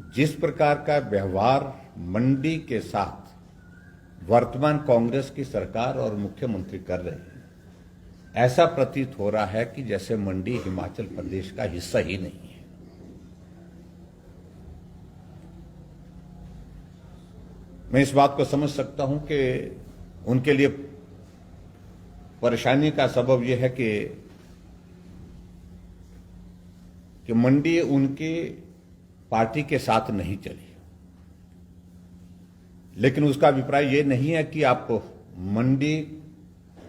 जिस प्रकार का व्यवहार मंडी के साथ वर्तमान कांग्रेस की सरकार और मुख्यमंत्री कर रहे हैं, ऐसा प्रतीत हो रहा है कि जैसे मंडी हिमाचल प्रदेश का हिस्सा ही नहीं है। मैं इस बात को समझ सकता हूं कि उनके लिए परेशानी का सबब यह है कि मंडी उनकी पार्टी के साथ नहीं चली, लेकिन उसका अभिप्राय यह नहीं है कि आप मंडी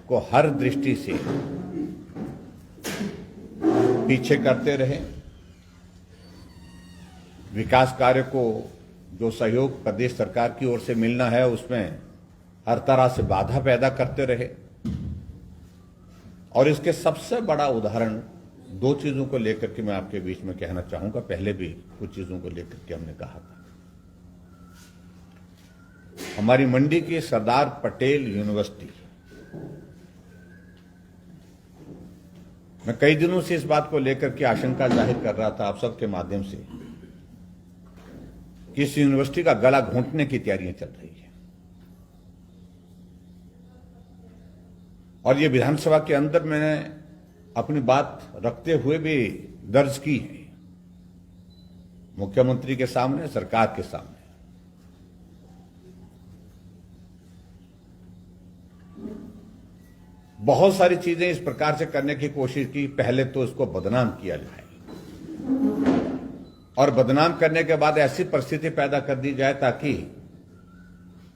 को हर दृष्टि से पीछे करते रहे। विकास कार्य को जो सहयोग प्रदेश सरकार की ओर से मिलना है उसमें हर तरह से बाधा पैदा करते रहे। और इसके सबसे बड़ा उदाहरण दो चीजों को लेकर के मैं आपके बीच में कहना चाहूंगा। पहले भी कुछ चीजों को लेकर के हमने कहा था। हमारी मंडी की सरदार पटेल यूनिवर्सिटी, मैं कई दिनों से इस बात को लेकर के आशंका जाहिर कर रहा था आप सबके माध्यम से कि इस यूनिवर्सिटी का गला घोंटने की तैयारियां चल रही है। और ये विधानसभा के अंदर मैंने अपनी बात रखते हुए भी दर्ज की है, मुख्यमंत्री के सामने, सरकार के सामने। बहुत सारी चीजें इस प्रकार से करने की कोशिश की। पहले तो इसको बदनाम किया जाए और बदनाम करने के बाद ऐसी परिस्थिति पैदा कर दी जाए ताकि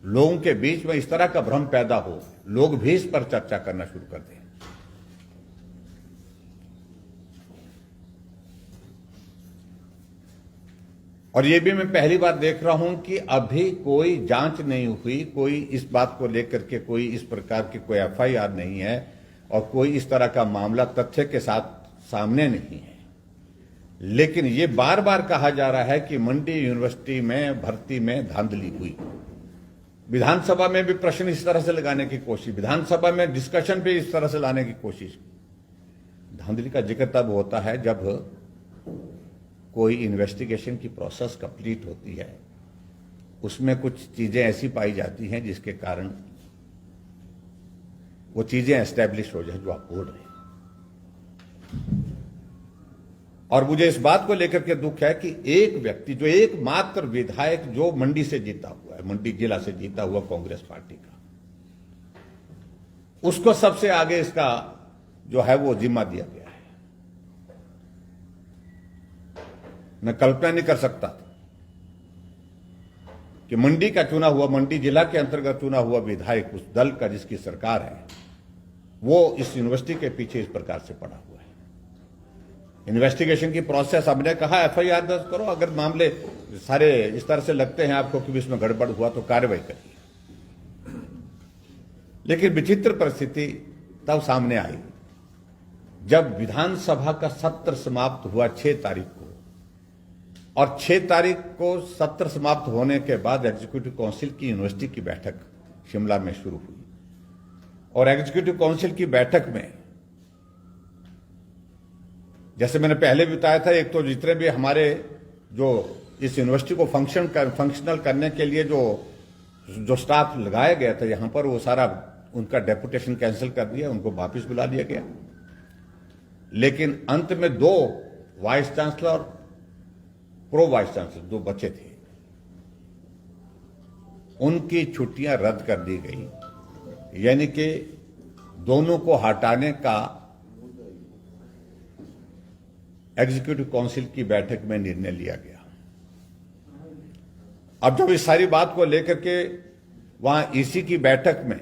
लोगों के बीच में इस तरह का भ्रम पैदा हो, लोग भी इस पर चर्चा करना शुरू कर दें। और यह भी मैं पहली बार देख रहा हूं कि अभी कोई जांच नहीं हुई, कोई इस बात को लेकर के कोई इस प्रकार की कोई एफआईआर नहीं है और कोई इस तरह का मामला तथ्य के साथ सामने नहीं है। लेकिन यह बार बार कहा जा रहा है कि मंडी यूनिवर्सिटी में भर्ती में धांधली हुई। विधानसभा में भी प्रश्न इस तरह से लगाने की कोशिश, विधानसभा में डिस्कशन पे इस तरह से लाने की कोशिश। धांधली का जिक्र तब होता है जब कोई इन्वेस्टिगेशन की प्रोसेस कंप्लीट होती है, उसमें कुछ चीजें ऐसी पाई जाती हैं जिसके कारण वो चीजें एस्टेब्लिश हो जाए जो आप बोल रहे हैं। और मुझे इस बात को लेकर के दुख है कि एक व्यक्ति, जो एकमात्र विधायक जो मंडी से जीता हुआ है, मंडी जिला से जीता हुआ कांग्रेस पार्टी का, उसको सबसे आगे इसका जो है वो जिम्मा दिया गया है। मैं कल्पना नहीं कर सकता कि मंडी का चुना हुआ, मंडी जिला के अंतर्गत चुना हुआ विधायक, उस दल का जिसकी सरकार है, वो इस यूनिवर्सिटी के पीछे इस प्रकार से पड़ा हुआ है। इन्वेस्टिगेशन की प्रोसेस, हमने कहा एफआईआर दर्ज करो, अगर मामले सारे इस तरह से लगते हैं आपको कि इसमें गड़बड़ हुआ तो कार्रवाई करिए। लेकिन विचित्र परिस्थिति तब सामने आई जब विधानसभा का सत्र समाप्त हुआ 6 तारीख को, और 6 तारीख को सत्र समाप्त होने के बाद एग्जीक्यूटिव काउंसिल की यूनिवर्सिटी की बैठक शिमला में शुरू हुई। और एग्जीक्यूटिव काउंसिल की बैठक में, जैसे मैंने पहले भी बताया था, एक तो जितने भी हमारे जो इस यूनिवर्सिटी को फंक्शनल करने के लिए जो स्टाफ लगाया गया था यहां पर, वो सारा उनका डेपुटेशन कैंसिल कर दिया, उनको वापस बुला लिया गया। लेकिन अंत में 2 vice chancellor, pro vice chancellor जो बचे थे, उनकी छुट्टियां रद्द कर दी गई। यानी कि दोनों को हटाने का एग्जीक्यूटिव काउंसिल की बैठक में निर्णय लिया गया। अब जब इस सारी बात को लेकर के वहां ईसी की बैठक में,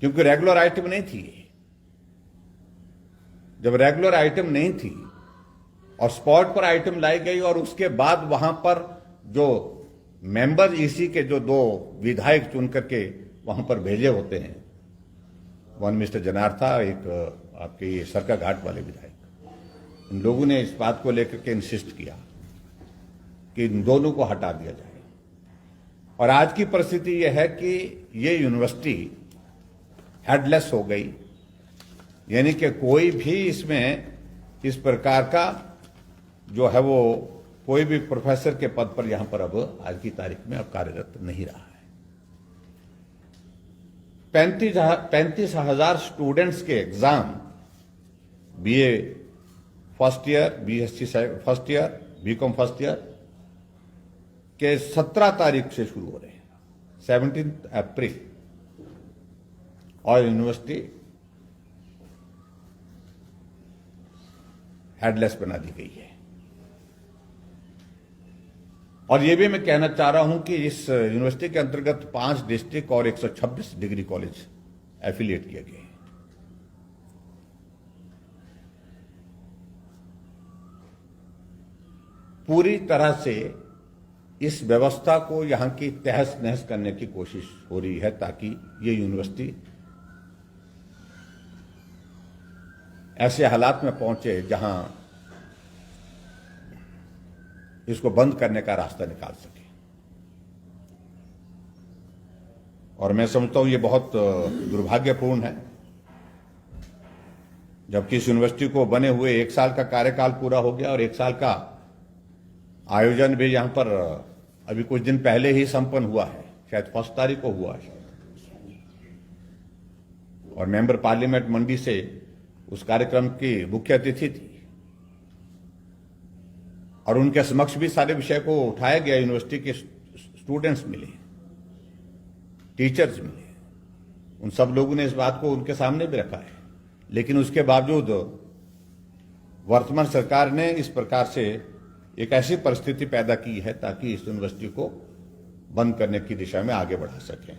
क्योंकि रेगुलर आइटम नहीं थी, जब रेगुलर आइटम नहीं थी और स्पॉट पर आइटम लाई गई, और उसके बाद वहां पर जो मेंबर ईसी के जो 2 विधायक चुन करके वहां पर भेजे होते हैं, वन मिस्टर जनार्था, एक आपके सरका घाट वाले विधायक, इन लोगों ने इस बात को लेकर के इंसिस्ट किया कि इन दोनों को हटा दिया जाए। और आज की परिस्थिति यह है कि ये यूनिवर्सिटी हेडलेस हो गई, यानी कि कोई भी इसमें इस प्रकार का जो है वो कोई भी प्रोफेसर के पद पर यहां पर अब आज की तारीख में अब कार्यरत नहीं रहा है। 35,000 स्टूडेंट्स के exam BA first year, BSc first year, BCom first year के 17 तारीख से शुरू हो रहे हैं, 17 अप्रैल, और यूनिवर्सिटी हेडलेस बना दी गई है। और यह भी मैं कहना चाह रहा हूं कि इस यूनिवर्सिटी के अंतर्गत 5 डिस्ट्रिक्ट और 126 डिग्री कॉलेज एफिलिएट किए गए हैं। पूरी तरह से इस व्यवस्था को यहां की तहस नहस करने की कोशिश हो रही है ताकि ये यूनिवर्सिटी ऐसे हालात में पहुंचे जहां इसको बंद करने का रास्ता निकाल सके। और मैं समझता हूं ये बहुत दुर्भाग्यपूर्ण है, जबकि इस यूनिवर्सिटी को बने हुए 1 साल का कार्यकाल पूरा हो गया और 1 साल का आयोजन भी यहां पर अभी कुछ दिन पहले ही संपन्न हुआ है, शायद 1 तारीख को हुआ है। और मेंबर पार्लियामेंट मंडी से उस कार्यक्रम की मुख्य अतिथि थी और उनके समक्ष भी सारे विषय को उठाया गया। यूनिवर्सिटी के स्टूडेंट्स मिले, टीचर्स मिले, उन सब लोगों ने इस बात को उनके सामने भी रखा है। लेकिन उसके बावजूद वर्तमान सरकार ने इस प्रकार से एक ऐसी परिस्थिति पैदा की है ताकि इस यूनिवर्सिटी को बंद करने की दिशा में आगे बढ़ा सकें।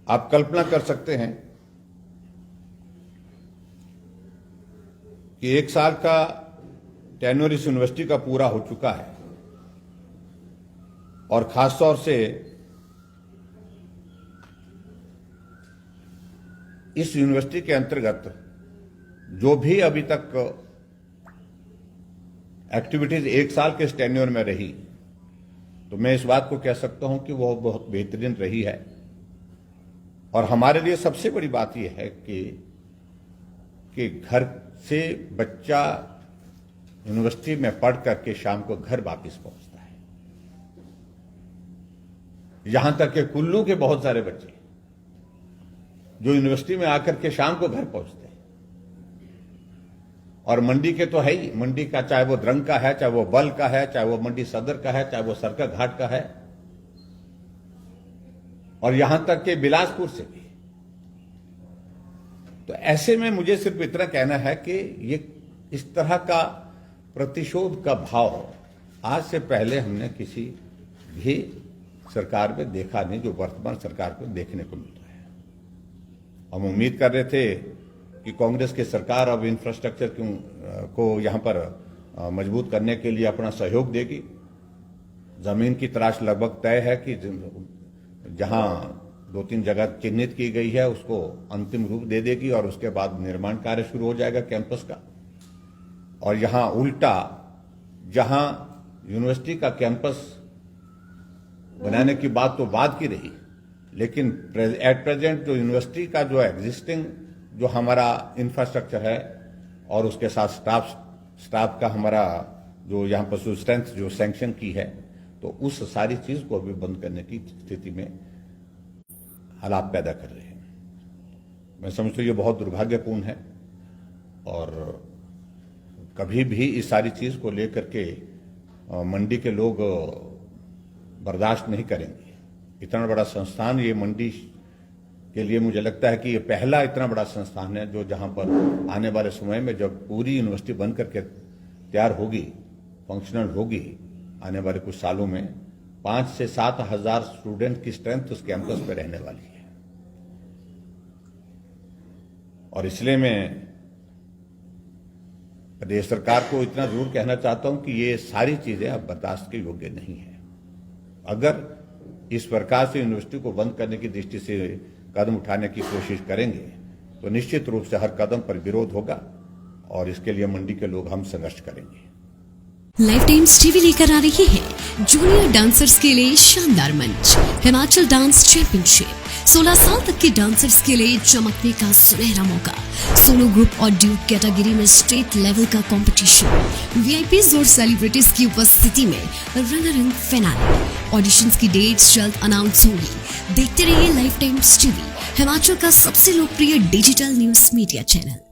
आप कल्पना कर सकते हैं कि 1 साल का टेन्योर इस यूनिवर्सिटी का पूरा हो चुका है और खासतौर से इस यूनिवर्सिटी के अंतर्गत जो भी अभी तक एक्टिविटीज 1 साल के टेन्योर में रही, तो मैं इस बात को कह सकता हूं कि वो बहुत बेहतरीन रही है। और हमारे लिए सबसे बड़ी बात यह है कि घर से बच्चा यूनिवर्सिटी में पढ़ करके शाम को घर वापस पहुंचता है। यहां तक कि कुल्लू के बहुत सारे बच्चे जो यूनिवर्सिटी में आकर के शाम को घर पहुंचते हैं, और मंडी के तो है ही, मंडी का चाहे वो द्रंग का है, चाहे वो बल का है, चाहे वो मंडी सदर का है, चाहे वो सरका घाट का है, और यहां तक कि बिलासपुर से भी। तो ऐसे में मुझे सिर्फ इतना कहना है कि ये इस तरह का प्रतिशोध का भाव आज से पहले हमने किसी भी सरकार में देखा नहीं, जो वर्तमान सरकार को देखने को मिल रहा है। हम उम्मीद कर रहे थे कि कांग्रेस की सरकार अब इंफ्रास्ट्रक्चर को यहां पर मजबूत करने के लिए अपना सहयोग देगी। जमीन की तलाश लगभग तय है कि जहां 2-3 जगह चिन्हित की गई है उसको अंतिम रूप दे देगी और उसके बाद निर्माण कार्य शुरू हो जाएगा कैंपस का। और यहां उल्टा, जहां यूनिवर्सिटी का कैंपस बनाने की बात तो बात की रही, लेकिन एट प्रेजेंट जो यूनिवर्सिटी का जो एग्जिस्टिंग जो हमारा इंफ्रास्ट्रक्चर है और उसके साथ स्टाफ का हमारा जो यहां पर स्ट्रेंथ जो सैंक्शन की है, तो उस सारी चीज को अभी बंद करने की स्थिति में हालात पैदा कर रहे हैं। मैं समझता हूं ये बहुत दुर्भाग्यपूर्ण है और कभी भी इस सारी चीज को लेकर के मंडी के लोग बर्दाश्त नहीं करेंगे। इतना बड़ा संस्थान ये मंडी के लिए मुझे लगता है कि ये पहला इतना बड़ा संस्थान है जो जहां पर आने वाले समय में जब पूरी यूनिवर्सिटी बन करके तैयार होगी, फंक्शनल होगी, आने वाले कुछ सालों में 5 से 7 हजार स्टूडेंट की स्ट्रेंथ उस कैंपस पे रहने वाली है। और इसलिए मैं प्रदेश सरकार को इतना जरूर कहना चाहता हूं कि ये सारी चीजें अब बर्दाश्त के योग्य नहीं है। अगर इस प्रकार से यूनिवर्सिटी को बंद करने की दृष्टि से कदम उठाने की कोशिश करेंगे तो निश्चित रूप से हर कदम पर विरोध होगा और इसके लिए मंडी के लोग हम संघर्ष करेंगे। लाइफ टाइम्स टीवी लेकर आ रही है जूनियर डांसर्स के लिए शानदार मंच, हिमाचल डांस चैंपियनशिप 16 साल तक के डांसर्स के लिए चमकने का सुनहरा मौका। सोलो ग्रुप और ड्यूट कैटेगरी में स्टेट लेवल का कंपटीशन, वीआईपीज और सेलिब्रिटीज की उपस्थिति में रंगारंग फिनाले। ऑडिशंस की डेट्स जल्द अनाउंस होंगी। देखते रहिए लाइफ टाइम्स टीवी, हिमाचल का सबसे लोकप्रिय डिजिटल न्यूज मीडिया चैनल।